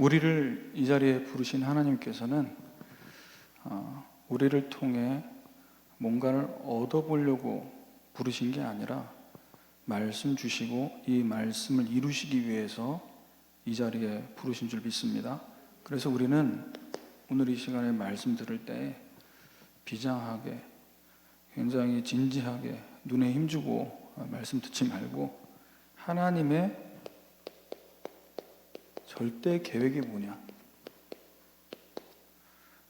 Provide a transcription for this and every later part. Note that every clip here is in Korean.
우리를 이 자리에 부르신 하나님께서는 우리를 통해 뭔가를 얻어보려고 부르신 게 아니라 말씀 주시고 이 말씀을 이루시기 위해서 이 자리에 부르신 줄 믿습니다. 그래서 우리는 오늘 이 시간에 말씀 들을 때 비장하게, 굉장히 진지하게 눈에 힘주고 말씀 듣지 말고 하나님의 절대 계획이 뭐냐,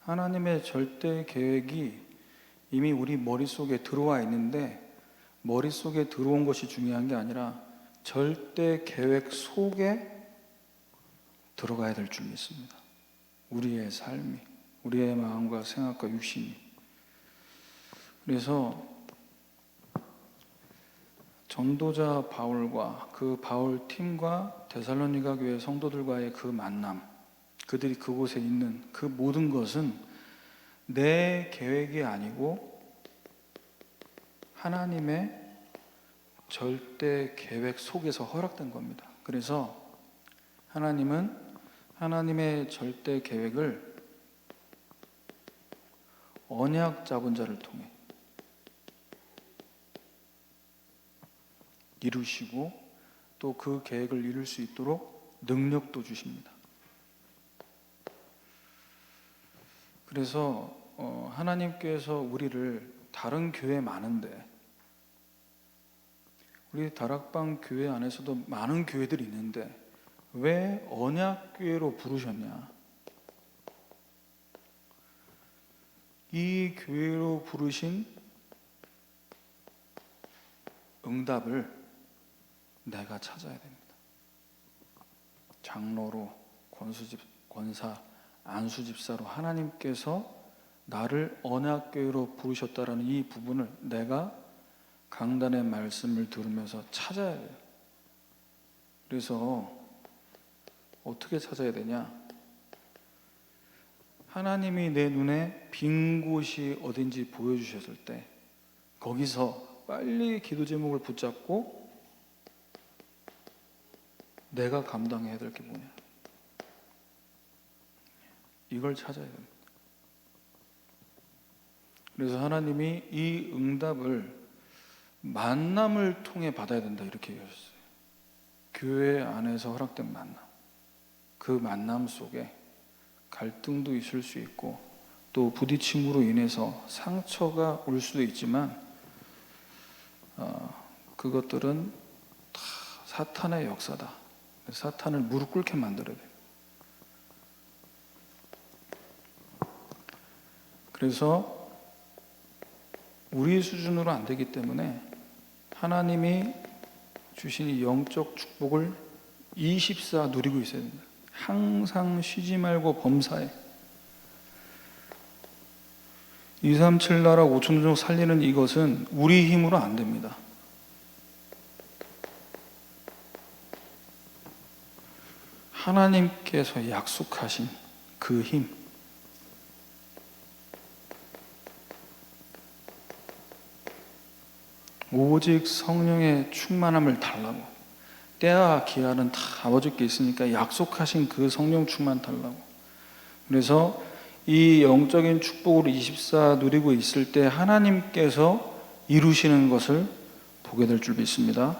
하나님의 절대 계획이 이미 우리 머릿속에 들어와 있는데 머릿속에 들어온 것이 중요한 게 아니라 절대 계획 속에 들어가야 될 줄 믿습니다. 우리의 삶이, 우리의 마음과 생각과 육신이. 그래서 전도자 바울과 그 바울 팀과 데살로니가 교회 성도들과의 그 만남, 그들이 그곳에 있는 그 모든 것은 내 계획이 아니고 하나님의 절대 계획 속에서 허락된 겁니다. 그래서 하나님은 하나님의 절대 계획을 언약 잡은 자를 통해 이루시고 또 그 계획을 이룰 수 있도록 능력도 주십니다. 그래서 하나님께서 우리를 다른 교회 많은데, 우리 다락방 교회 안에서도 많은 교회들이 있는데 왜 언약교회로 부르셨냐? 이 교회로 부르신 응답을 내가 찾아야 됩니다. 장로로, 권사, 안수집사로 하나님께서 나를 언약교회로 부르셨다라는 이 부분을 내가 강단의 말씀을 들으면서 찾아야 돼요. 그래서 어떻게 찾아야 되냐? 하나님이 내 눈에 빈 곳이 어딘지 보여주셨을 때 거기서 빨리 기도 제목을 붙잡고 내가 감당해야 될 게 뭐냐? 이걸 찾아야 됩니다. 그래서 하나님이 이 응답을 만남을 통해 받아야 된다 이렇게 얘기하셨어요. 교회 안에서 허락된 만남, 그 만남 속에 갈등도 있을 수 있고 또 부딪힘으로 인해서 상처가 올 수도 있지만 그것들은 다 사탄의 역사다. 사탄을 무릎 꿇게 만들어야 돼요. 그래서 우리 수준으로 안 되기 때문에 하나님이 주신 이 영적 축복을 24 누리고 있어야 됩니다. 항상 쉬지 말고 범사에 237 나라 5천 종 살리는 이것은 우리 힘으로 안 됩니다. 하나님께서 약속하신 그 힘, 오직 성령의 충만함을 달라고. 때와 기한은 다 아버지께 있으니까 약속하신 그 성령 충만 달라고. 그래서 이 영적인 축복으로 24 누리고 있을 때 하나님께서 이루시는 것을 보게 될 줄 믿습니다.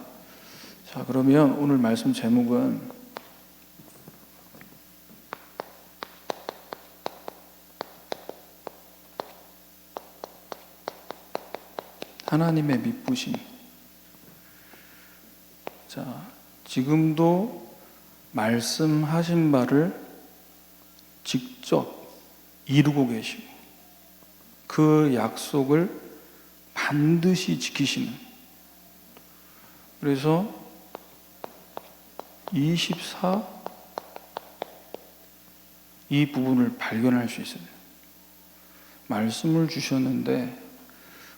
자, 그러면 오늘 말씀 제목은 하나님의 미쁘심. 자, 지금도 말씀하신 바를 직접 이루고 계시고 그 약속을 반드시 지키시는. 그래서 24 이 부분을 발견할 수 있어요. 말씀을 주셨는데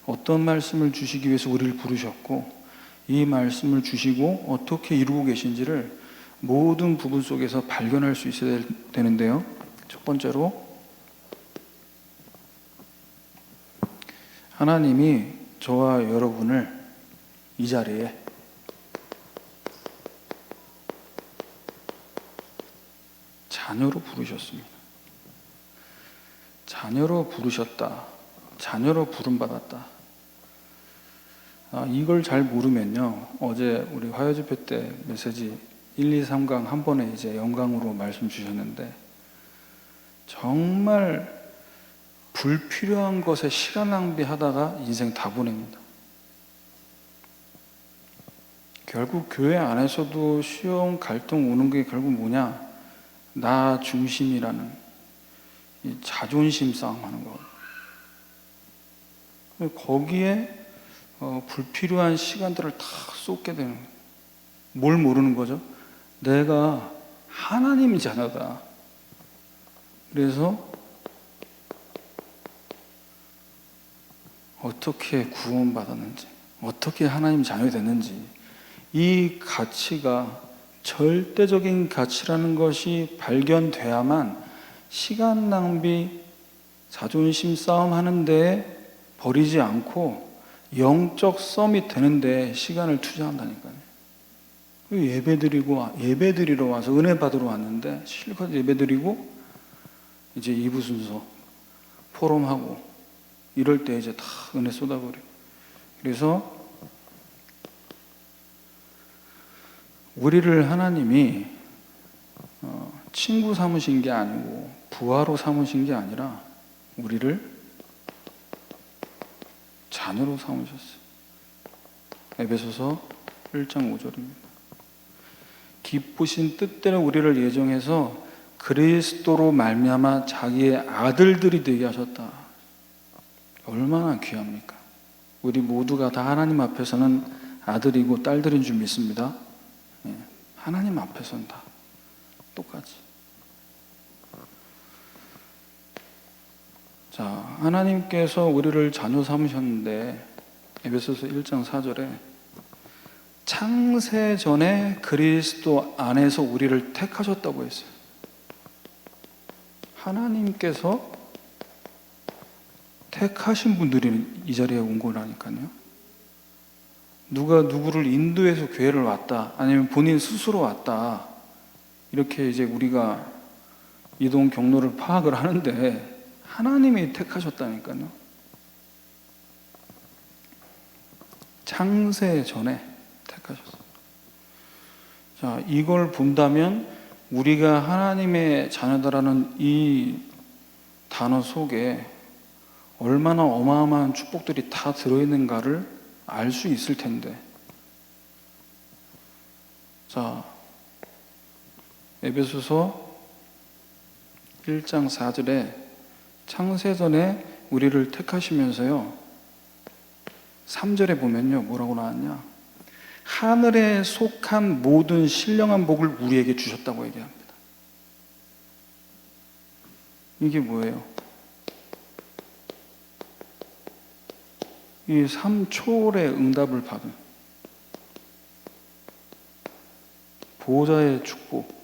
어떤 말씀을 주시기 위해서 우리를 부르셨고 이 말씀을 주시고 어떻게 이루고 계신지를 모든 부분 속에서 발견할 수 있어야 되는데요. 첫 번째로 하나님이 저와 여러분을 이 자리에 자녀로 부르셨습니다. 자녀로 부르셨다. 자녀로 부름받았다. 이걸 잘 모르면요, 어제 우리 화요집회 때 메시지 1, 2, 3강 한 번에 이제 영강으로 말씀 주셨는데, 정말 불필요한 것에 시간 낭비하다가 인생 다 보냅니다. 결국 교회 안에서도 시험, 갈등 오는 게 결국 뭐냐? 나 중심이라는 이 자존심 싸움하는 거. 거기에 불필요한 시간들을 다 쏟게 되는 거예요. 뭘 모르는 거죠? 내가 하나님 자녀다. 그래서 어떻게 구원받았는지, 어떻게 하나님 자녀가 됐는지, 이 가치가 절대적인 가치라는 것이 발견돼야만 시간 낭비, 자존심 싸움 하는데 버리지 않고 영적 서밋 되는데 시간을 투자한다니까요. 예배드리러 와서 은혜 받으러 왔는데 실컷 예배드리고 이제 2부 순서 포럼하고 이럴 때 이제 다 은혜 쏟아버려요. 그래서 우리를 하나님이 친구 삼으신 게 아니고 부하로 삼으신 게 아니라 우리를 자녀로 삼으셨어요. 에베소서 1장 5절입니다. 기쁘신 뜻대로 우리를 예정해서 그리스도로 말미암아 자기의 아들들이 되게 하셨다. 얼마나 귀합니까? 우리 모두가 다 하나님 앞에서는 아들이고 딸들인 줄 믿습니다. 하나님 앞에서는 다 똑같이. 자, 하나님께서 우리를 자녀 삼으셨는데 에베소서 1장 4절에 창세 전에 그리스도 안에서 우리를 택하셨다고 했어요. 하나님께서 택하신 분들이 이 자리에 온 거라니까요. 누가 누구를 인도해서 교회를 왔다, 아니면 본인 스스로 왔다, 이렇게 이제 우리가 이동 경로를 파악을 하는데 하나님이 택하셨다니까요. 창세 전에 택하셨어요. 자, 이걸 본다면 우리가 하나님의 자녀다라는 이 단어 속에 얼마나 어마어마한 축복들이 다 들어있는가를 알 수 있을 텐데. 자, 에베소서 1장 4절에 창세전에 우리를 택하시면서요, 3절에 보면요, 뭐라고 나왔냐? 하늘에 속한 모든 신령한 복을 우리에게 주셨다고 얘기합니다. 이게 뭐예요? 이 3초월의 응답을 받은 보호자의 축복,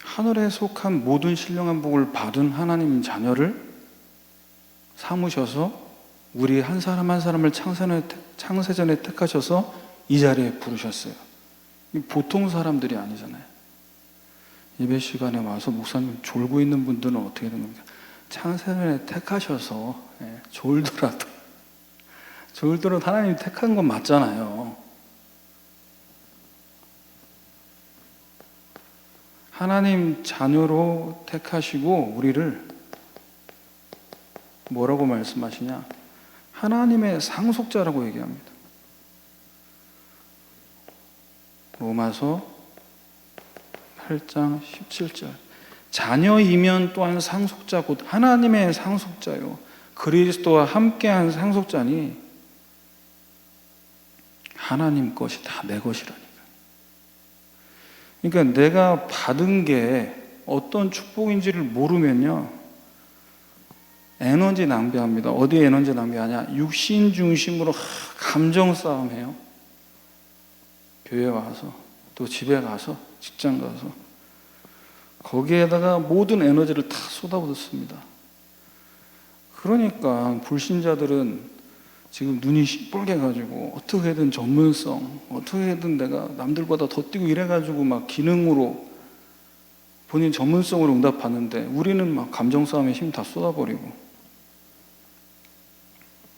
하늘에 속한 모든 신령한 복을 받은 하나님 자녀를 삼으셔서 우리 한 사람 한 사람을 창세전에 택하셔서 이 자리에 부르셨어요. 보통 사람들이 아니잖아요. 예배 시간에 와서 목사님 졸고 있는 분들은 어떻게 된 겁니까? 창세전에 택하셔서, 졸더라도 하나님 택한 건 맞잖아요. 하나님 자녀로 택하시고 우리를 뭐라고 말씀하시냐? 하나님의 상속자라고 얘기합니다. 로마서 8장 17절. 자녀이면 또한 상속자 곧 하나님의 상속자요 그리스도와 함께한 상속자니 하나님 것이 다 내 것이라니까. 그러니까 내가 받은 게 어떤 축복인지를 모르면요, 에너지 낭비합니다. 어디에 에너지 낭비하냐? 육신 중심으로 감정 싸움해요. 교회 와서, 또 집에 가서, 직장 가서 거기에다가 모든 에너지를 다 쏟아붓습니다. 그러니까 불신자들은 지금 눈이 시뻘게 가지고 어떻게든 전문성, 어떻게든 내가 남들보다 더 뛰고 이래가지고 막 기능으로 본인 전문성으로 응답하는데 우리는 막 감정 싸움에 힘 다 쏟아버리고,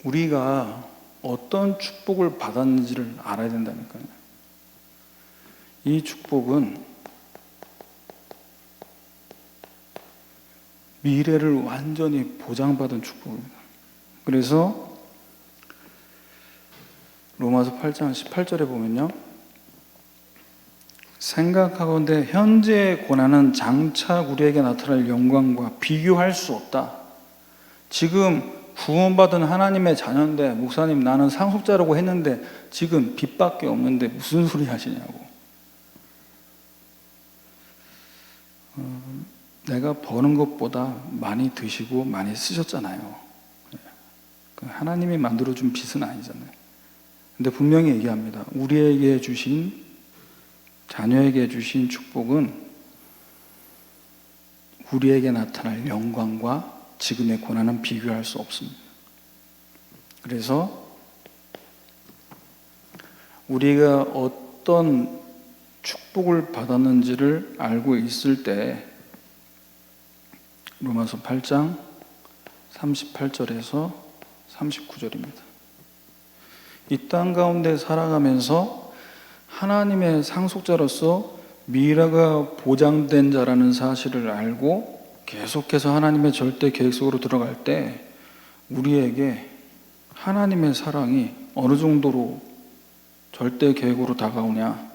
우리가 어떤 축복을 받았는지를 알아야 된다니까요. 이 축복은 미래를 완전히 보장받은 축복입니다. 그래서 로마서 8장 18절에 보면요, 생각하건대 현재의 고난은 장차 우리에게 나타날 영광과 비교할 수 없다. 지금 구원받은 하나님의 자녀인데, 목사님 나는 상속자라고 했는데 지금 빚밖에 없는데 무슨 소리 하시냐고. 내가 버는 것보다 많이 드시고 많이 쓰셨잖아요. 하나님이 만들어준 빚은 아니잖아요. 근데 분명히 얘기합니다. 우리에게 주신, 자녀에게 주신 축복은 우리에게 나타날 영광과 지금의 고난은 비교할 수 없습니다. 그래서 우리가 어떤 축복을 받았는지를 알고 있을 때 로마서 8장 38절에서 39절입니다. 이 땅 가운데 살아가면서 하나님의 상속자로서 미래가 보장된 자라는 사실을 알고 계속해서 하나님의 절대 계획 속으로 들어갈 때 우리에게 하나님의 사랑이 어느 정도로 절대 계획으로 다가오냐.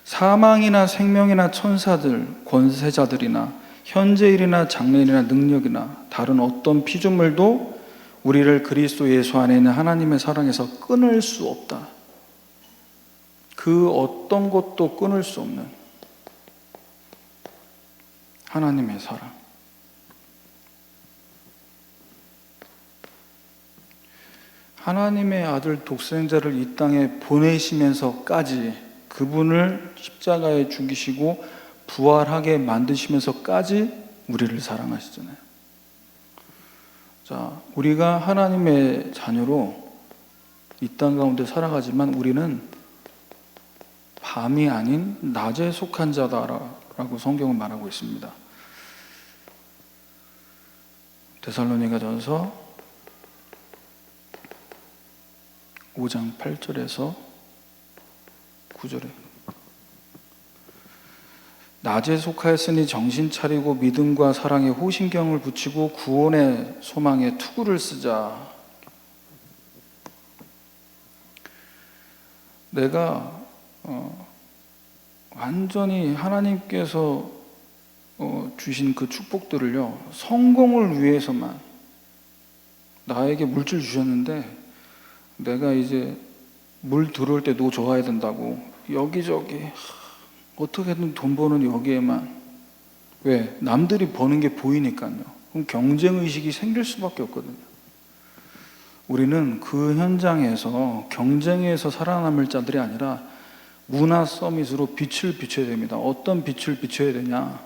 사망이나 생명이나 천사들, 권세자들이나 현재일이나 장래일이나 능력이나 다른 어떤 피조물도 우리를 그리스도 예수 안에 있는 하나님의 사랑에서 끊을 수 없다. 그 어떤 것도 끊을 수 없는 하나님의 사랑. 하나님의 아들 독생자를 이 땅에 보내시면서까지, 그분을 십자가에 죽이시고 부활하게 만드시면서까지 우리를 사랑하시잖아요. 자, 우리가 하나님의 자녀로 이 땅 가운데 살아가지만 우리는 밤이 아닌 낮에 속한 자다라고 성경은 말하고 있습니다. 데살로니가전서 5장 8절에서 9절에 낮에 속하였으니 정신 차리고 믿음과 사랑에 호신경을 붙이고 구원의 소망에 투구를 쓰자. 내가 완전히 하나님께서 주신 그 축복들을요, 성공을 위해서만 나에게 물질 주셨는데 내가 이제 물 들어올 때 노 줘야 된다고 여기저기 어떻게든 돈 버는 여기에만, 왜? 남들이 버는 게 보이니까요. 그럼 경쟁의식이 생길 수밖에 없거든요. 우리는 그 현장에서 경쟁에서 살아남을 자들이 아니라 문화 서밋으로 빛을 비춰야 됩니다. 어떤 빛을 비춰야 되냐?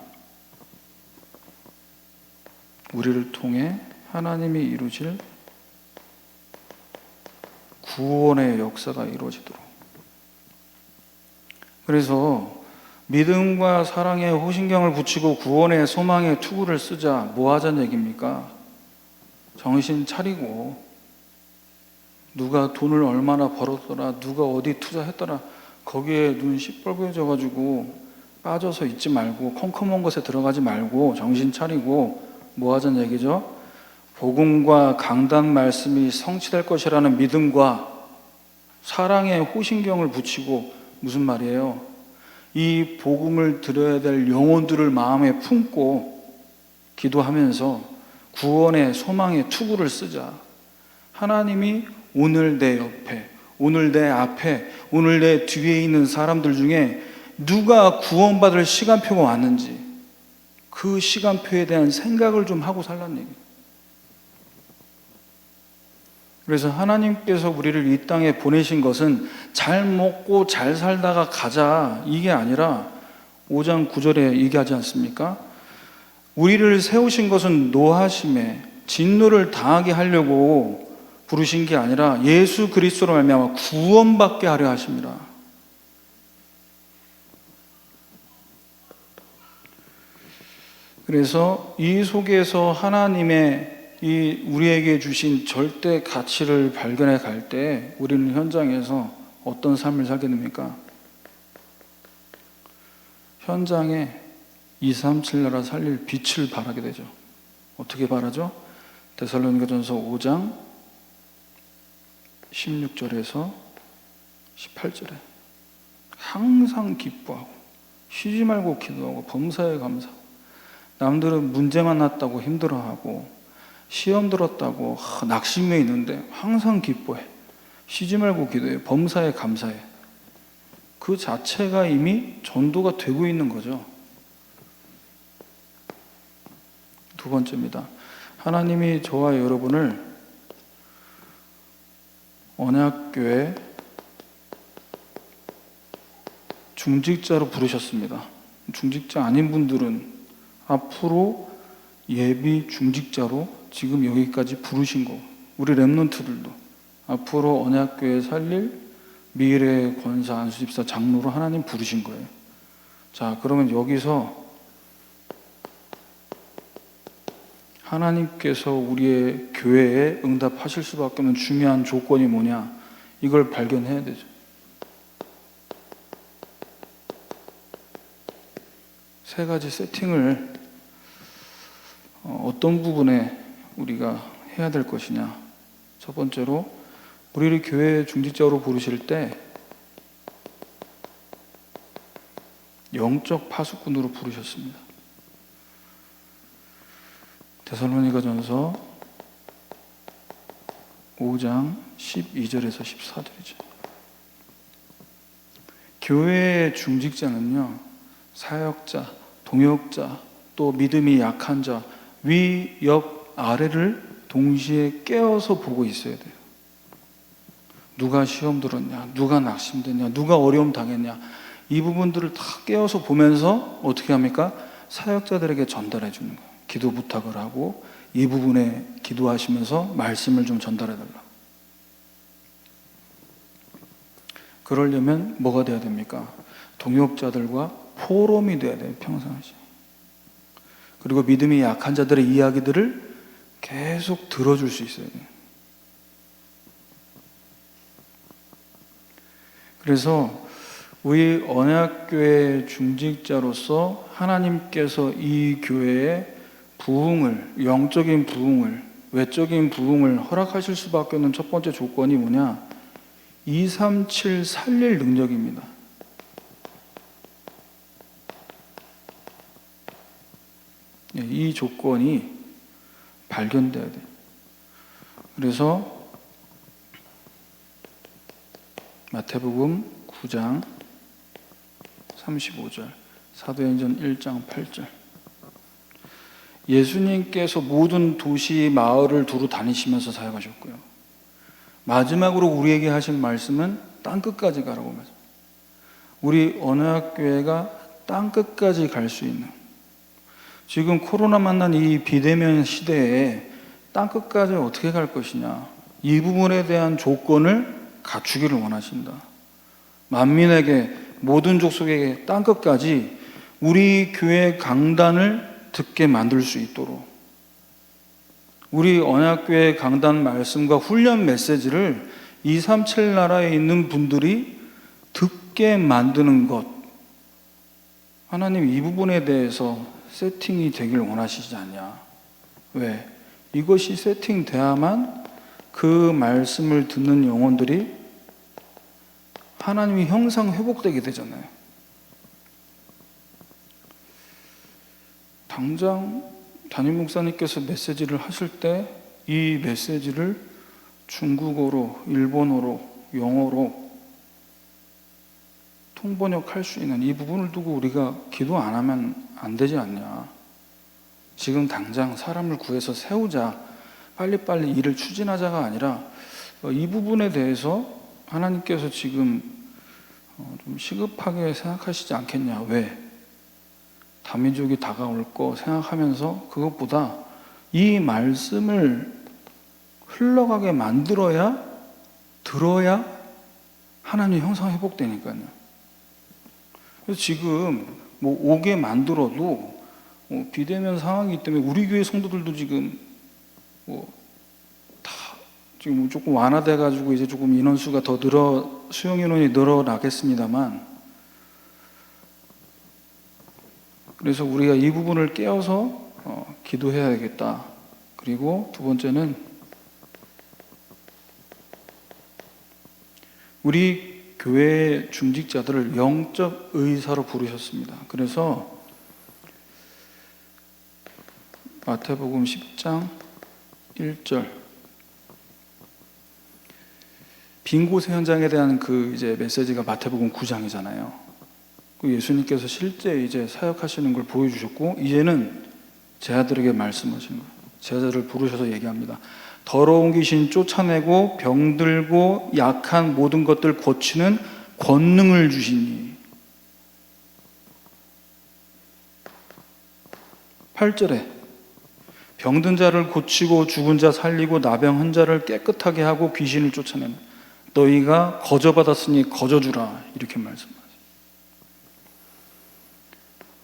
우리를 통해 하나님이 이루실 구원의 역사가 이루어지도록. 그래서 믿음과 사랑에 호신경을 붙이고 구원의 소망에 투구를 쓰자. 뭐 하자는 얘기입니까? 정신 차리고, 누가 돈을 얼마나 벌었더라, 누가 어디 투자했더라, 거기에 눈 시뻘겋어져가지고 빠져서 있지 말고, 컴컴한 것에 들어가지 말고 정신 차리고 뭐 하자는 얘기죠? 복음과 강단 말씀이 성취될 것이라는 믿음과 사랑의 호신경을 붙이고, 무슨 말이에요? 이 복음을 들어야 될 영혼들을 마음에 품고 기도하면서 구원의 소망의 투구를 쓰자. 하나님이 오늘 내 옆에, 오늘 내 앞에, 오늘 내 뒤에 있는 사람들 중에 누가 구원받을 시간표가 왔는지 그 시간표에 대한 생각을 좀 하고 살라는 얘기예요. 그래서 하나님께서 우리를 이 땅에 보내신 것은 잘 먹고 잘 살다가 가자, 이게 아니라 5장 9절에 얘기하지 않습니까? 우리를 세우신 것은 노하심에 진노를 당하게 하려고 부르신 게 아니라 예수 그리스도로 말미암아 구원받게 하려 하십니다. 그래서 이 속에서 하나님의 이 우리에게 주신 절대 가치를 발견해 갈 때 우리는 현장에서 어떤 삶을 살게 됩니까? 현장에 237 나라 살릴 빛을 발하게 되죠. 어떻게 발하죠? 데살로니가전서 5장 16절에서 18절에 항상 기뻐하고 쉬지 말고 기도하고 범사에 감사하고, 남들은 문제 만났다고 힘들어하고 시험 들었다고 낙심해 있는데 항상 기뻐해, 쉬지 말고 기도해, 범사에 감사해. 그 자체가 이미 전도가 되고 있는 거죠. 두 번째입니다. 하나님이 저와 여러분을 언약교회 중직자로 부르셨습니다. 중직자 아닌 분들은 앞으로 예비 중직자로 지금 여기까지 부르신 거고, 우리 렘넌트들도 앞으로 언약교회 살릴 미래의 권사 안수집사 장로로 하나님 부르신 거예요. 자, 그러면 여기서 하나님께서 우리의 교회에 응답하실 수밖에 없는 중요한 조건이 뭐냐, 이걸 발견해야 되죠. 세 가지 세팅을 어떤 부분에 우리가 해야 될 것이냐. 첫 번째로, 우리를 교회 중직자로 부르실 때 영적 파수꾼으로 부르셨습니다. 데살로니가전서 5장 12절에서 14절이죠. 교회의 중직자는요, 사역자, 동역자, 또 믿음이 약한 자, 위, 옆, 아래를 동시에 깨어서 보고 있어야 돼요. 누가 시험 들었냐, 누가 낙심됐냐, 누가 어려움 당했냐, 이 부분들을 다 깨어서 보면서 어떻게 합니까? 사역자들에게 전달해 주는 거예요. 기도 부탁을 하고 이 부분에 기도하시면서 말씀을 좀 전달해 달라고. 그러려면 뭐가 돼야 됩니까? 동역자들과 포럼이 돼야 돼요, 평상시. 그리고 믿음이 약한 자들의 이야기들을 계속 들어줄 수 있어야 돼요. 그래서 우리 언약교회 중직자로서 하나님께서 이 교회에 부흥을, 영적인 부흥을, 외적인 부흥을 허락하실 수밖에 없는 첫 번째 조건이 뭐냐? 237 살릴 능력입니다. 이 조건이 발견돼야 돼요. 그래서 마태복음 9장 35절, 사도행전 1장 8절. 예수님께서 모든 도시, 마을을 두루 다니시면서 사역하셨고요. 마지막으로 우리에게 하신 말씀은 땅끝까지 가라고 말씀. 우리 언약교회가 땅끝까지 갈 수 있는, 지금 코로나 만난 이 비대면 시대에 땅끝까지 어떻게 갈 것이냐, 이 부분에 대한 조건을 갖추기를 원하신다. 만민에게, 모든 족속에게 땅끝까지 우리 교회 강단을 듣게 만들 수 있도록, 우리 언약교회 강단 말씀과 훈련 메시지를 237 나라에 있는 분들이 듣게 만드는 것, 하나님 이 부분에 대해서 세팅이 되길 원하시지 않냐. 왜? 이것이 세팅돼야만 그 말씀을 듣는 영혼들이 하나님이 형상 회복되게 되잖아요. 당장 담임 목사님께서 메시지를 하실 때 이 메시지를 중국어로, 일본어로, 영어로 통번역할 수 있는 이 부분을 두고 우리가 기도 안 하면 안 되지 않냐. 지금 당장 사람을 구해서 세우자, 빨리빨리 일을 추진하자가 아니라 이 부분에 대해서 하나님께서 지금 좀 시급하게 생각하시지 않겠냐. 왜? 다민족이 다가올 거 생각하면서 그것보다 이 말씀을 흘러가게 만들어야, 들어야 하나님의 형상이 회복되니까요. 그래서 지금 뭐 오게 만들어도 비대면 상황이기 때문에 우리 교회 성도들도 지금 다 지금 조금 완화돼 가지고 이제 조금 인원수가 더 수용 인원이 늘어나겠습니다만, 그래서 우리가 이 부분을 깨어서 기도해야 되겠다. 그리고 두 번째는 우리 교회 중직자들을 영적 의사로 부르셨습니다. 그래서 마태복음 10장 1절, 빈 곳의 현장에 대한 그 이제 메시지가 마태복음 9장이잖아요. 그 예수님께서 실제 이제 사역하시는 걸 보여주셨고, 이제는 제자들에게 말씀하시는 거예요. 제자들을 부르셔서 얘기합니다. 더러운 귀신 쫓아내고 병들고 약한 모든 것들 고치는 권능을 주시니. 8절에 병든 자를 고치고 죽은 자 살리고 나병한 자를 깨끗하게 하고 귀신을 쫓아내는, 너희가 거저받았으니 거저주라, 이렇게 말씀하세요.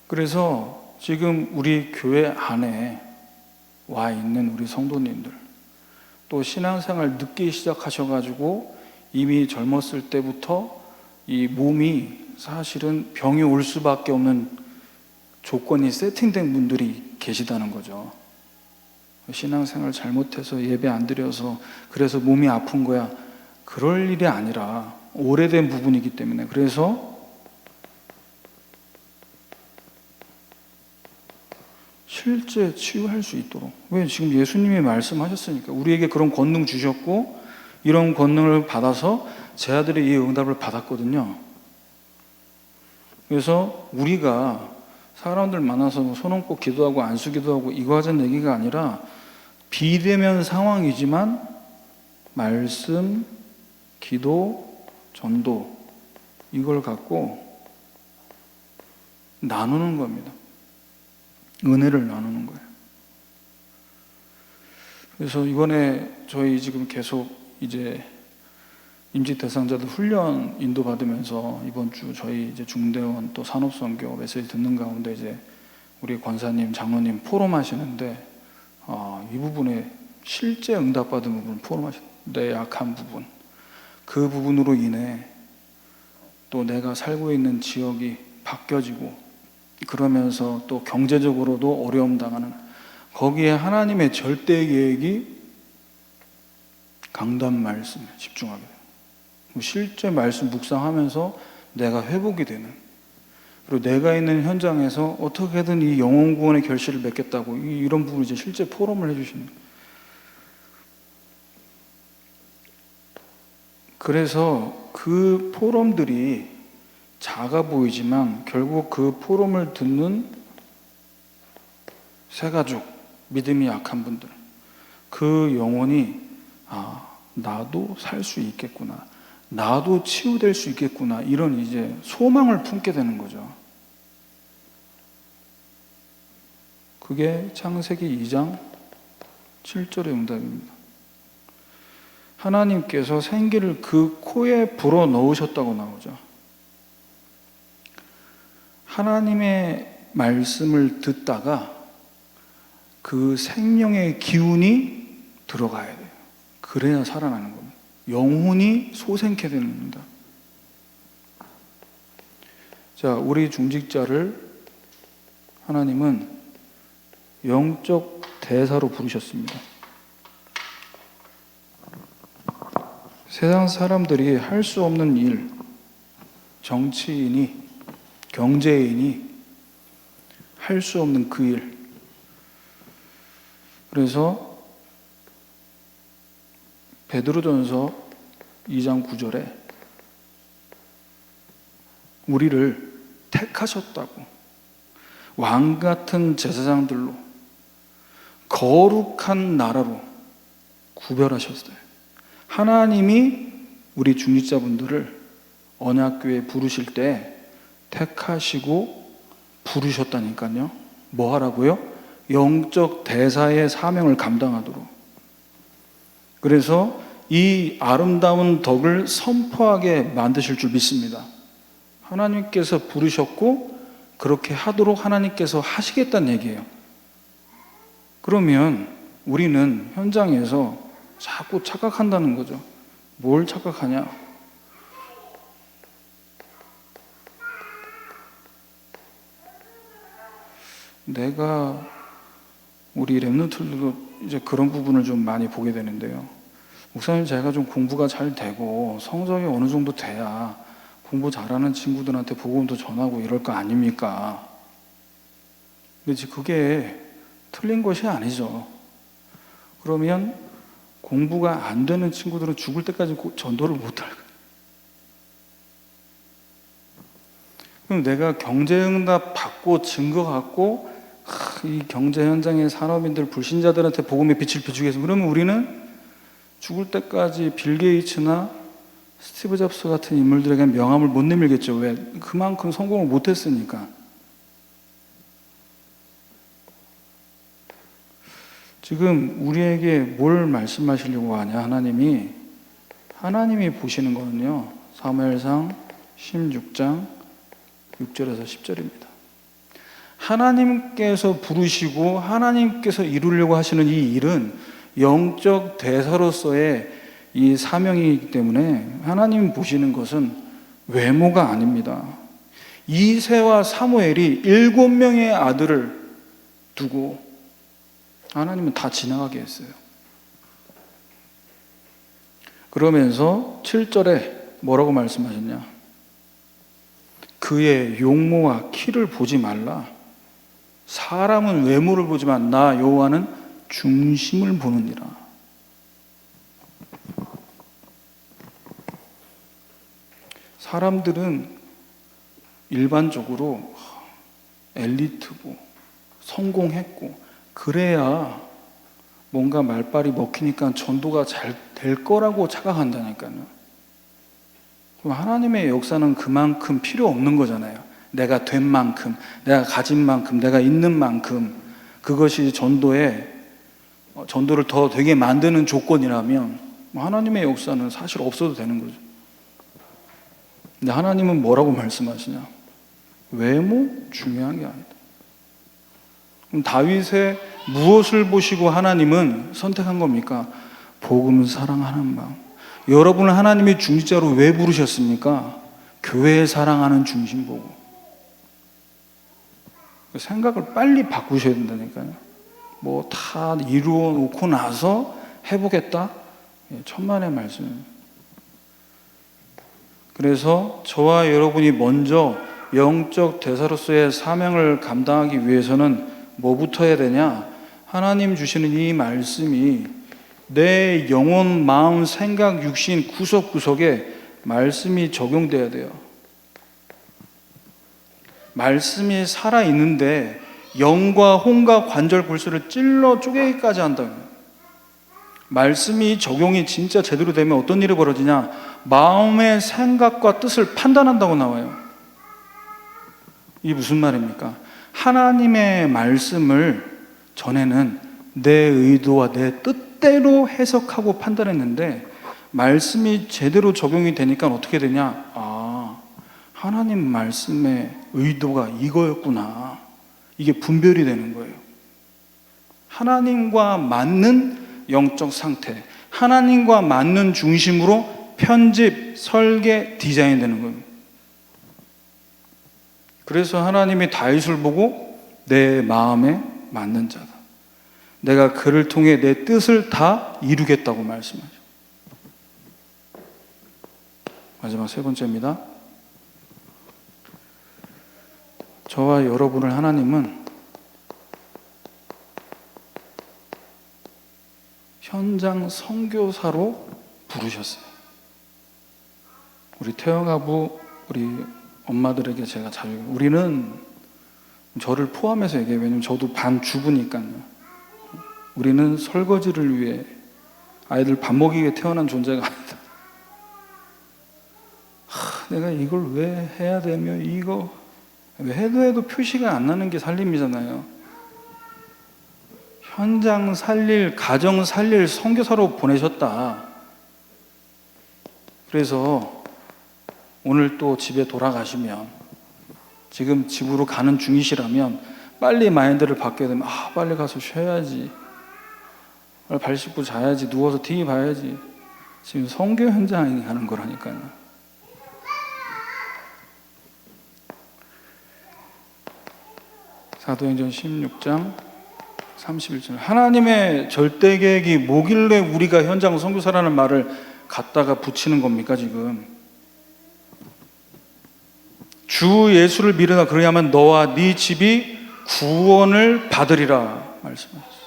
그래서 지금 우리 교회 안에 와 있는 우리 성도님들, 또 신앙생활 늦게 시작하셔가지고 이미 젊었을 때부터 이 몸이 사실은 병이 올 수밖에 없는 조건이 세팅된 분들이 계시다는 거죠. 신앙생활 잘못해서 예배 안 드려서 그래서 몸이 아픈 거야, 그럴 일이 아니라 오래된 부분이기 때문에, 그래서 실제 치유할 수 있도록, 왜 지금 예수님이 말씀하셨으니까 우리에게 그런 권능 주셨고, 이런 권능을 받아서 제 아들이 이 응답을 받았거든요. 그래서 우리가 사람들 만나서 손 얹고 기도하고 안수 기도하고 이거 하자는 얘기가 아니라, 비대면 상황이지만 말씀, 기도, 전도, 이걸 갖고 나누는 겁니다. 은혜를 나누는 거예요. 그래서 이번에 저희 지금 계속 이제 임직 대상자들 훈련 인도받으면서 이번 주 저희 이제 중대원 또 산업선교 메시지 듣는 가운데 이제 우리 권사님, 장로님 포럼 하시는데, 이 부분에 실제 응답받은 부분 포럼 하시는데, 내 약한 부분, 그 부분으로 인해 또 내가 살고 있는 지역이 바뀌어지고, 그러면서 또 경제적으로도 어려움 당하는, 거기에 하나님의 절대 계획이 강단 말씀에 집중하게 돼요. 실제 말씀 묵상하면서 내가 회복이 되는, 그리고 내가 있는 현장에서 어떻게든 이 영혼 구원의 결실을 맺겠다고 이런 부분을 이제 실제 포럼을 해주시는 거예요. 그래서 그 포럼들이 작아 보이지만 결국 그 포럼을 듣는 새가족, 믿음이 약한 분들, 그 영혼이 나도 살 수 있겠구나, 나도 치유될 수 있겠구나, 이런 이제 소망을 품게 되는 거죠. 그게 창세기 2장 7절의 응답입니다. 하나님께서 생기를 그 코에 불어 넣으셨다고 나오죠. 하나님의 말씀을 듣다가 그 생명의 기운이 들어가야 돼요. 그래야 살아나는 겁니다. 영혼이 솟게 되는 겁니다. 자, 우리 중직자를 하나님은 영적 대사로 부르셨습니다. 세상 사람들이 할 수 없는 일, 정치인이, 경제인이 할 수 없는 그 일. 그래서 베드로전서 2장 9절에 우리를 택하셨다고, 왕 같은 제사장들로 거룩한 나라로 구별하셨어요. 하나님이 우리 중직자분들을 언약교회에 부르실 때 택하시고 부르셨다니까요. 뭐 하라고요? 영적 대사의 사명을 감당하도록. 그래서 이 아름다운 덕을 선포하게 만드실 줄 믿습니다. 하나님께서 부르셨고 그렇게 하도록 하나님께서 하시겠다는 얘기예요. 그러면 우리는 현장에서 자꾸 착각한다는 거죠. 뭘 착각하냐? 내가 우리 랩런트들도 이제 그런 부분을 좀 많이 보게 되는데요. 목사님, 제가 좀 공부가 잘 되고 성적이 어느 정도 돼야 공부 잘하는 친구들한테 복음도 전하고 이럴 거 아닙니까? 근데 그게 틀린 것이 아니죠. 그러면 공부가 안 되는 친구들은 죽을 때까지 전도를 못할 거예요. 그럼 내가 경제응답 받고 증거 갖고 이 경제 현장의 산업인들, 불신자들한테 복음의 빛을 비추겠어. 그러면 우리는 죽을 때까지 빌 게이츠나 스티브 잡스 같은 인물들에게 명함을 못 내밀겠죠. 왜? 그만큼 성공을 못했으니까. 지금 우리에게 뭘 말씀하시려고 하냐? 하나님이 보시는 거는요, 사무엘상 16장 6절에서 10절입니다. 하나님께서 부르시고 하나님께서 이루려고 하시는 이 일은 영적 대사로서의 이 사명이기 때문에 하나님 보시는 것은 외모가 아닙니다. 이새와 사무엘이 7명의 아들을 두고 하나님은 다 지나가게 했어요. 그러면서 7절에 뭐라고 말씀하셨냐? 그의 용모와 키를 보지 말라. 사람은 외모를 보지만 나 여호와는 중심을 보느니라. 사람들은 일반적으로 엘리트고 성공했고 그래야 뭔가 말빨이 먹히니까 전도가 잘 될 거라고 착각한다니까요. 그럼 하나님의 역사는 그만큼 필요 없는 거잖아요. 내가 된 만큼, 내가 가진 만큼, 내가 있는 만큼, 그것이 전도를 더 되게 만드는 조건이라면 하나님의 역사는 사실 없어도 되는 거죠. 근데 하나님은 뭐라고 말씀하시냐? 외모 중요한 게 아니다. 그럼 다윗의 무엇을 보시고 하나님은 선택한 겁니까? 복음을 사랑하는 마음. 여러분을 하나님의 중직자로 왜 부르셨습니까? 교회를 사랑하는 중심 보고. 생각을 빨리 바꾸셔야 된다니까요. 뭐 다 이루어 놓고 나서 해보겠다? 천만의 말씀입니다. 그래서 저와 여러분이 먼저 영적 대사로서의 사명을 감당하기 위해서는 뭐부터 해야 되냐? 하나님 주시는 이 말씀이 내 영혼, 마음, 생각, 육신 구석구석에 말씀이 적용돼야 돼요. 말씀이 살아있는데 영과 혼과 관절 골수를 찔러 쪼개기까지 한다고요. 말씀이 적용이 진짜 제대로 되면 어떤 일이 벌어지냐? 마음의 생각과 뜻을 판단한다고 나와요. 이게 무슨 말입니까? 하나님의 말씀을 전에는 내 의도와 내 뜻대로 해석하고 판단했는데 말씀이 제대로 적용이 되니까 어떻게 되냐? 하나님 말씀의 의도가 이거였구나. 이게 분별이 되는 거예요. 하나님과 맞는 영적 상태, 하나님과 맞는 중심으로 편집, 설계, 디자인 되는 거예요. 그래서 하나님이 다윗을 보고 내 마음에 맞는 자다. 내가 그를 통해 내 뜻을 다 이루겠다고 말씀하죠. 마지막 세 번째입니다. 저와 여러분을 하나님은 현장 선교사로 부르셨어요. 우리 태영아부 우리 엄마들에게 제가 자주 우리는 저를 포함해서 얘기해요. 왜냐면 저도 반주부니까요. 우리는 설거지를 위해 아이들 밥 먹이기 위해 태어난 존재가 아니다. 내가 이걸 왜 해야 되며 이거 왜 해도 표시가 안 나는 게 살림이잖아요. 현장 살릴, 가정 살릴 선교사로 보내셨다. 그래서 오늘 또 집에 돌아가시면, 지금 집으로 가는 중이시라면 빨리 마인드를 바뀌어야 되면, 빨리 가서 쉬어야지, 빨리 발 씻고 자야지, 누워서 TV 봐야지. 지금 선교 현장에 가는 거라니까요. 사도행전 16장 31절, 하나님의 절대 계획이 뭐길래 우리가 현장 선교사라는 말을 갖다가 붙이는 겁니까? 지금 주 예수를 믿으라, 그리하면 너와 네 집이 구원을 받으리라 말씀하셨어요.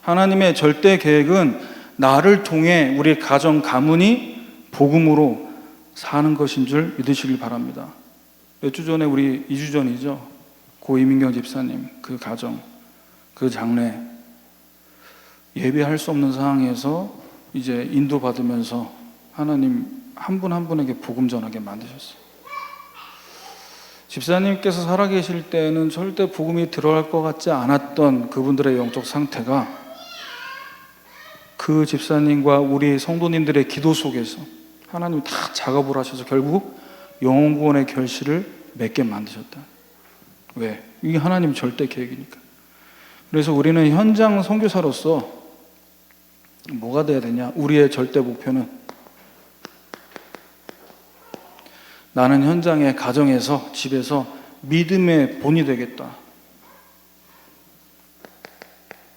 하나님의 절대 계획은 나를 통해 우리 가정 가문이 복음으로 사는 것인 줄 믿으시길 바랍니다. 몇 주 전에, 우리 2주 전이죠, 고 이민경 집사님 그 가정, 그 장례, 예배할 수 없는 상황에서 이제 인도받으면서 하나님 한 분 한 분에게 복음 전하게 만드셨어요. 집사님께서 살아계실 때는 절대 복음이 들어갈 것 같지 않았던 그분들의 영적 상태가 그 집사님과 우리 성도님들의 기도 속에서 하나님이 다 작업을 하셔서 결국 영혼구원의 결실을 맺게 만드셨다. 왜? 이게 하나님 절대 계획이니까. 그래서 우리는 현장 선교사로서 뭐가 돼야 되냐? 우리의 절대 목표는 나는 현장에, 가정에서, 집에서 믿음의 본이 되겠다.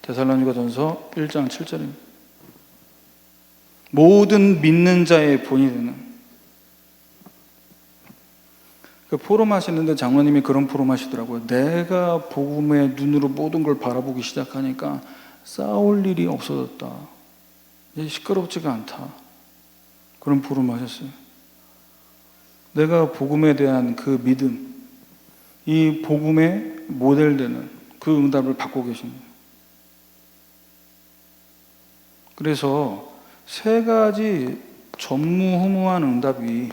데살로니가전서 1장 7절입니다. 모든 믿는 자의 본이 되는. 그 포럼 하시는데 장로님이 그런 포럼 하시더라고요. 내가 복음의 눈으로 모든 걸 바라보기 시작하니까 싸울 일이 없어졌다. 이제 시끄럽지가 않다. 그런 포럼 하셨어요. 내가 복음에 대한 그 믿음, 이 복음의 모델되는 그 응답을 받고 계십니다. 그래서 세 가지 전무후무한 응답이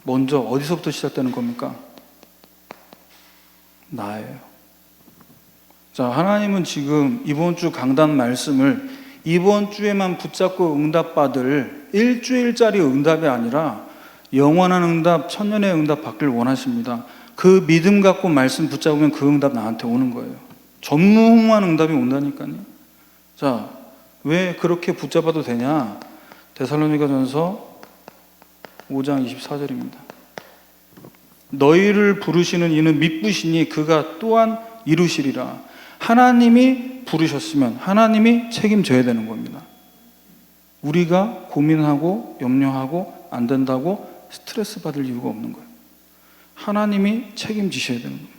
먼저 어디서부터 시작되는 겁니까? 나예요. 자, 하나님은 지금 이번 주 강단 말씀을 이번 주에만 붙잡고 응답받을 일주일짜리 응답이 아니라 영원한 응답, 천년의 응답 받길 원하십니다. 그 믿음 갖고 말씀 붙잡으면 그 응답 나한테 오는 거예요. 전무후무한 응답이 온다니까요. 자, 왜 그렇게 붙잡아도 되냐? 데살로니가전서 5장 24절입니다. 너희를 부르시는 이는 믿으시니 그가 또한 이루시리라. 하나님이 부르셨으면 하나님이 책임져야 되는 겁니다. 우리가 고민하고 염려하고 안 된다고 스트레스 받을 이유가 없는 거예요. 하나님이 책임지셔야 되는 겁니다.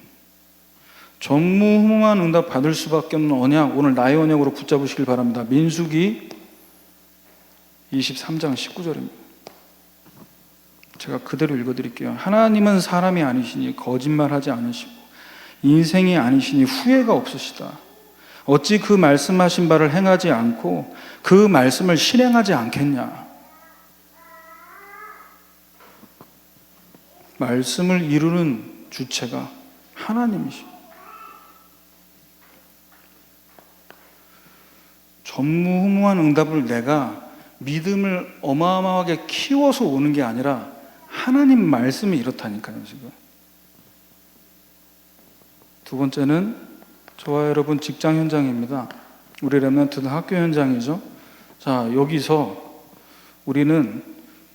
전무후무한 응답 받을 수밖에 없는 언약, 오늘 나의 언약으로 붙잡으시길 바랍니다. 민수기 23장 19절입니다. 제가 그대로 읽어드릴게요. 하나님은 사람이 아니시니 거짓말하지 않으시고 인생이 아니시니 후회가 없으시다. 어찌 그 말씀하신 바를 행하지 않고 그 말씀을 실행하지 않겠냐. 말씀을 이루는 주체가 하나님이십니다. 전무후무한 응답을 내가 믿음을 어마어마하게 키워서 오는 게 아니라 하나님 말씀이 이렇다니까요. 지금 두 번째는 저와 여러분 직장 현장입니다. 우리 렘넌트는 학교 현장이죠. 자, 여기서 우리는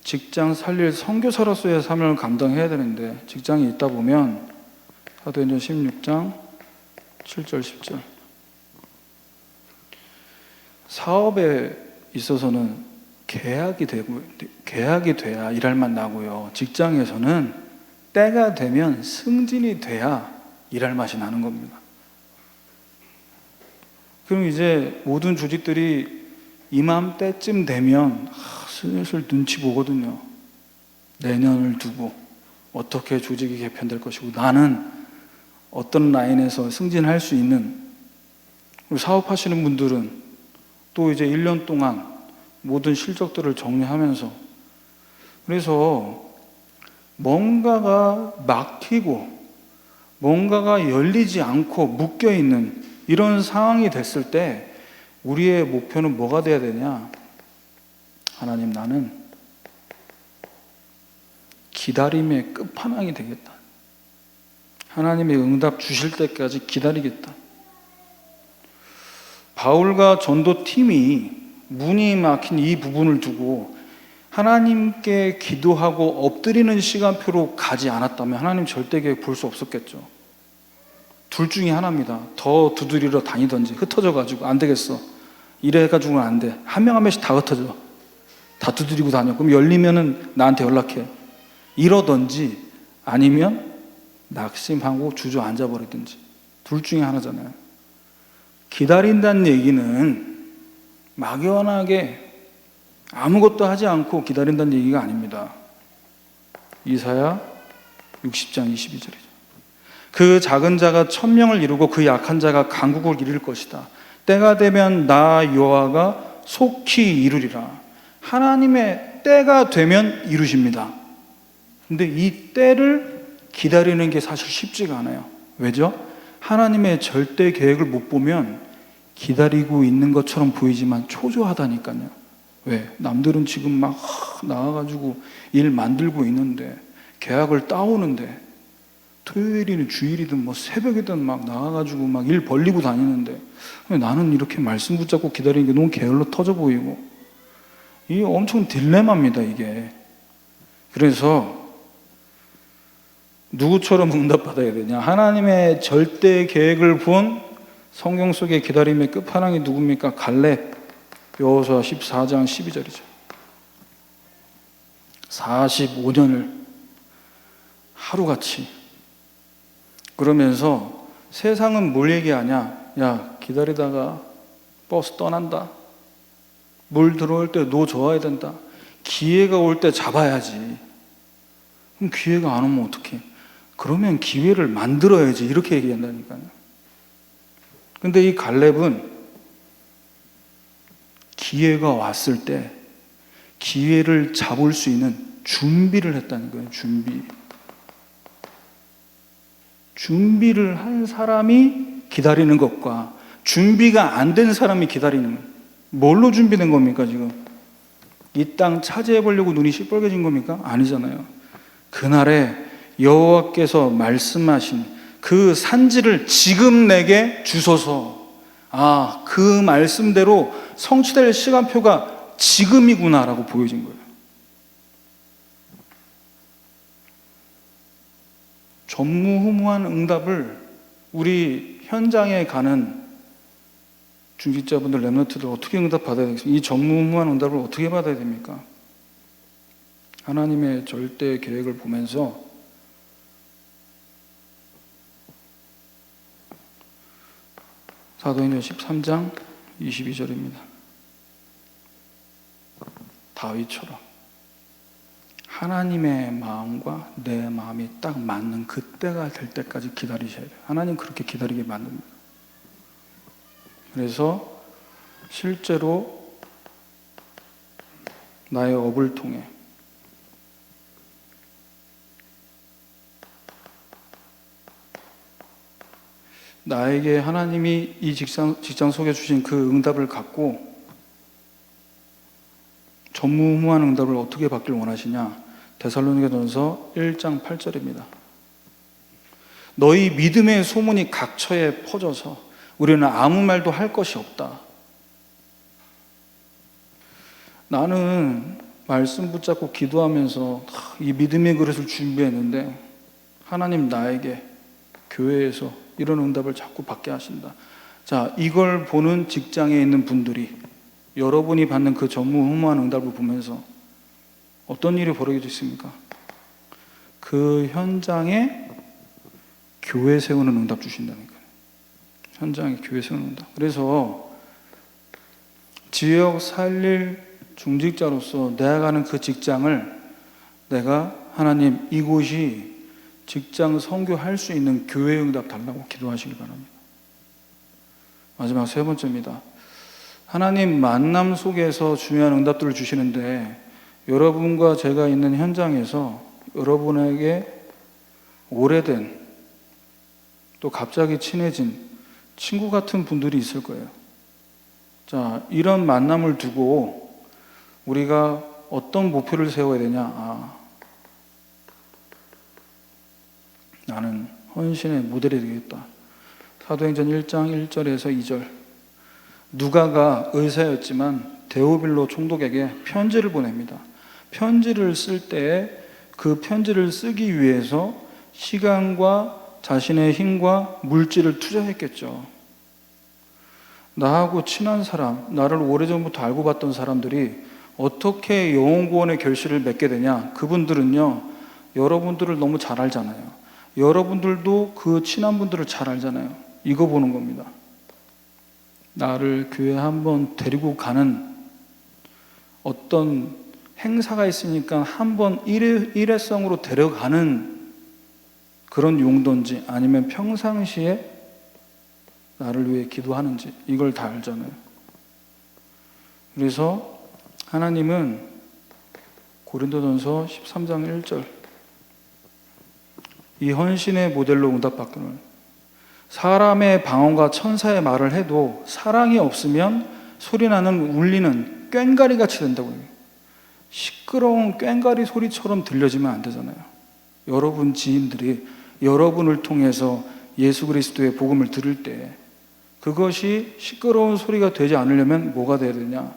직장 살릴 선교사로서의 사명을 감당해야 되는데 직장에 있다 보면 사도행전 16장 7절 10절 사업에 있어서는 계약이 돼야 일할 맛 나고요. 직장에서는 때가 되면 승진이 돼야 일할 맛이 나는 겁니다. 그럼 이제 모든 조직들이 이맘때쯤 되면 슬슬 눈치 보거든요. 내년을 두고 어떻게 조직이 개편될 것이고 나는 어떤 라인에서 승진할 수 있는. 사업하시는 분들은 또 이제 1년 동안 모든 실적들을 정리하면서, 그래서 뭔가가 막히고 뭔가가 열리지 않고 묶여있는 이런 상황이 됐을 때 우리의 목표는 뭐가 돼야 되냐? 하나님, 나는 기다림의 끝판왕이 되겠다. 하나님의 응답 주실 때까지 기다리겠다. 바울과 전도팀이 문이 막힌 이 부분을 두고 하나님께 기도하고 엎드리는 시간표로 가지 않았다면 하나님 절대 계획 볼 수 없었겠죠. 둘 중에 하나입니다. 더 두드리러 다니던지 흩어져가지고 안 되겠어, 이래가지고는 안 돼, 한 명 한 명씩 다 흩어져, 다 두드리고 다녀, 그럼 열리면은 나한테 연락해, 이러던지 아니면 낙심하고 주저앉아버리든지, 둘 중에 하나잖아요. 기다린다는 얘기는 막연하게 아무것도 하지 않고 기다린다는 얘기가 아닙니다. 이사야 60장 22절이죠. 그 작은 자가 천명을 이루고 그 약한 자가 강국을 이룰 것이다. 때가 되면 나 여호와가 속히 이루리라. 하나님의 때가 되면 이루십니다. 근데 이 때를 기다리는 게 사실 쉽지가 않아요. 왜죠? 하나님의 절대 계획을 못 보면 기다리고 있는 것처럼 보이지만 초조하다니까요. 왜? 남들은 지금 막 나와가지고 일 만들고 있는데, 계약을 따오는데, 토요일이든 주일이든 뭐 새벽이든 막 나와가지고 막 일 벌리고 다니는데, 나는 이렇게 말씀 붙잡고 기다리는 게 너무 게을러 터져 보이고, 이게 엄청 딜레마입니다, 이게. 그래서 누구처럼 응답받아야 되냐? 하나님의 절대 계획을 본 성경 속의 기다림의 끝판왕이 누굽니까? 갈렙. 여호수아 14장 12절이죠. 45년을 하루같이, 그러면서 세상은 뭘 얘기하냐? 야, 기다리다가 버스 떠난다, 물 들어올 때 노 저어야 된다, 기회가 올 때 잡아야지. 그럼 기회가 안 오면 어떡해? 그러면 기회를 만들어야지, 이렇게 얘기한다니까요. 근데 이 갈렙은 기회가 왔을 때 기회를 잡을 수 있는 준비를 했다는 거예요. 준비를 한 사람이 기다리는 것과 준비가 안 된 사람이 기다리는 것, 뭘로 준비된 겁니까? 지금 이 땅 차지해 보려고 눈이 시뻘개진 겁니까? 아니잖아요. 그날에 여호와께서 말씀하신 그 산지를 지금 내게 주소서. 아, 그 말씀대로 성취될 시간표가 지금이구나라고 보여진 거예요. 전무후무한 응답을 우리 현장에 가는 중직자분들, 렘넌트들 어떻게 응답받아야 되겠습니까? 이 전무후무한 응답을 어떻게 받아야 됩니까? 하나님의 절대 계획을 보면서 사도행전 13장 22절입니다. 다윗처럼 하나님의 마음과 내 마음이 딱 맞는 그때가 될 때까지 기다리셔야 돼요. 하나님 그렇게 기다리게 만듭니다. 그래서 실제로 나의 업을 통해 나에게 하나님이 이 직장 속에 주신 그 응답을 갖고 전무후무한 응답을 어떻게 받길 원하시냐? 데살로니가전서 1장 8절입니다. 너희 믿음의 소문이 각처에 퍼져서 우리는 아무 말도 할 것이 없다. 나는 말씀 붙잡고 기도하면서 이 믿음의 그릇을 준비했는데 하나님 나에게 교회에서 이런 응답을 자꾸 받게 하신다. 자, 이걸 보는 직장에 있는 분들이 여러분이 받는 그 전무후무한 응답을 보면서 어떤 일이 벌어지고 있습니까? 그 현장에 교회 세우는 응답 주신다니까요. 현장에 교회 세우는 응답. 그래서 지역 살릴 중직자로서 내가 가는 그 직장을 내가 하나님 이곳이 직장 선교할 수 있는 교회 응답 달라고 기도하시기 바랍니다. 마지막 세 번째입니다. 하나님 만남 속에서 중요한 응답들을 주시는데 여러분과 제가 있는 현장에서 여러분에게 오래된 또 갑자기 친해진 친구 같은 분들이 있을 거예요. 자, 이런 만남을 두고 우리가 어떤 목표를 세워야 되냐? 나는 헌신의 모델이 되겠다. 사도행전 1장 1절에서 2절. 누가가 의사였지만 데오빌로 총독에게 편지를 보냅니다. 편지를 쓸 때 그 편지를 쓰기 위해서 시간과 자신의 힘과 물질을 투자했겠죠. 나하고 친한 사람, 나를 오래전부터 알고 봤던 사람들이 어떻게 영혼구원의 결실을 맺게 되냐? 그분들은요, 여러분들을 너무 잘 알잖아요. 여러분들도 그 친한 분들을 잘 알잖아요. 이거 보는 겁니다. 나를 교회 한번 데리고 가는 어떤 행사가 있으니까 한번 일회성으로 데려가는 그런 용도인지, 아니면 평상시에 나를 위해 기도하는지, 이걸 다 알잖아요. 그래서 하나님은 고린도전서 13장 1절, 이 헌신의 모델로 응답받기를, 사람의 방언과 천사의 말을 해도 사랑이 없으면 소리나는 울리는 꽹과리 같이 된다고요. 시끄러운 꽹과리 소리처럼 들려지면 안 되잖아요. 여러분 지인들이 여러분을 통해서 예수 그리스도의 복음을 들을 때 그것이 시끄러운 소리가 되지 않으려면 뭐가 돼야 되냐?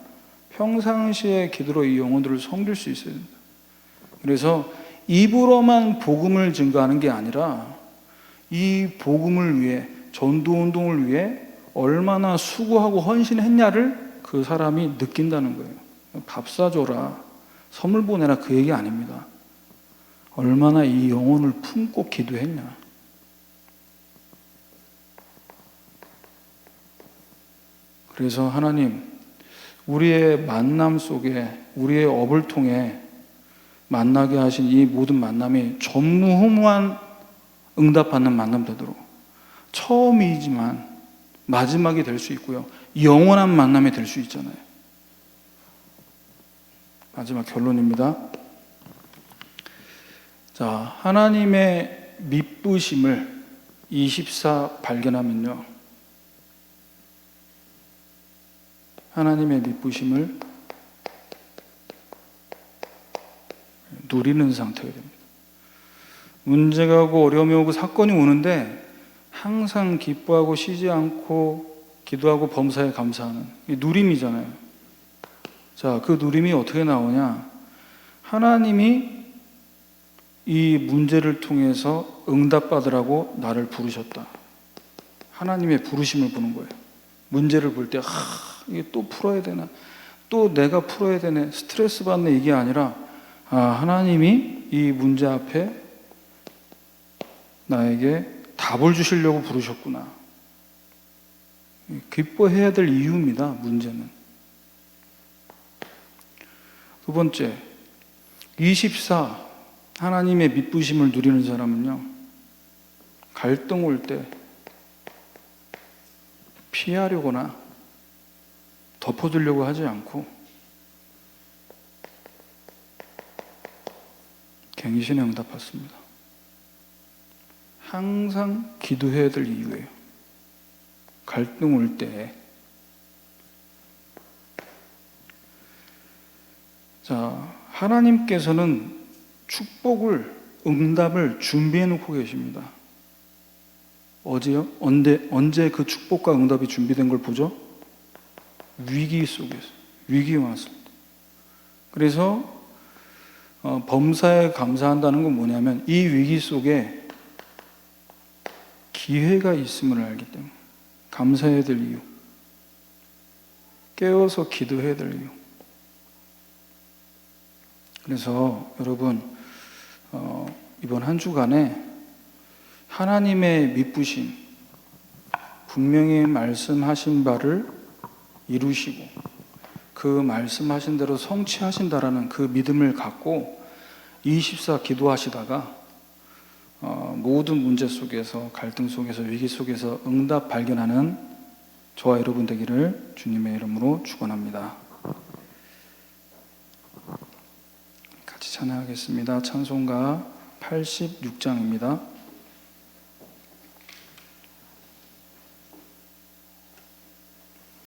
평상시에 기도로 이 영혼들을 섬길 수 있어야 된다. 그래서 입으로만 복음을 증거하는 게 아니라 이 복음을 위해, 전도운동을 위해 얼마나 수고하고 헌신했냐를 그 사람이 느낀다는 거예요. 밥 사줘라, 선물 보내라, 그 얘기 아닙니다. 얼마나 이 영혼을 품고 기도했냐. 그래서 하나님, 우리의 만남 속에, 우리의 업을 통해 만나게 하신 이 모든 만남이 전무후무한 응답받는 만남 되도록, 처음이지만 마지막이 될 수 있고요, 영원한 만남이 될 수 있잖아요. 마지막 결론입니다. 자, 하나님의 미쁘심을 24 발견하면요, 하나님의 미쁘심을 누리는 상태가 됩니다. 문제가 오고 어려움이 오고 사건이 오는데 항상 기뻐하고 쉬지 않고 기도하고 범사에 감사하는, 이 누림이잖아요. 자, 그 누림이 어떻게 나오냐? 하나님이 이 문제를 통해서 응답받으라고 나를 부르셨다. 하나님의 부르심을 보는 거예요. 문제를 볼 때 이게 또 풀어야 되나? 또 내가 풀어야 되네. 스트레스 받네. 이게 아니라 하나님이 이 문제 앞에 나에게 답을 주시려고 부르셨구나. 기뻐해야 될 이유입니다. 문제는. 두 번째, 24 하나님의 미쁘심을 누리는 사람은요, 갈등 올 때 피하려거나 덮어두려고 하지 않고 갱신에 응답받습니다. 항상 기도해야 될 이유예요. 갈등 올 때. 자, 하나님께서는 축복을, 응답을 준비해 놓고 계십니다. 어제요? 언제 그 축복과 응답이 준비된 걸 보죠? 위기 속에서. 위기에 왔습니다. 그래서 범사에 감사한다는 건 뭐냐면 이 위기 속에 기회가 있음을 알기 때문에 감사해야 될 이유, 깨어서 기도해야 될 이유. 그래서 여러분, 이번 한 주간에 하나님의 미쁘심, 분명히 말씀하신 바를 이루시고 그 말씀하신 대로 성취하신다라는 그 믿음을 갖고 24 기도하시다가 모든 문제 속에서, 갈등 속에서, 위기 속에서 응답 발견하는 저와 여러분 되기를 주님의 이름으로 축원합니다. 같이 찬양하겠습니다. 찬송가 86장입니다.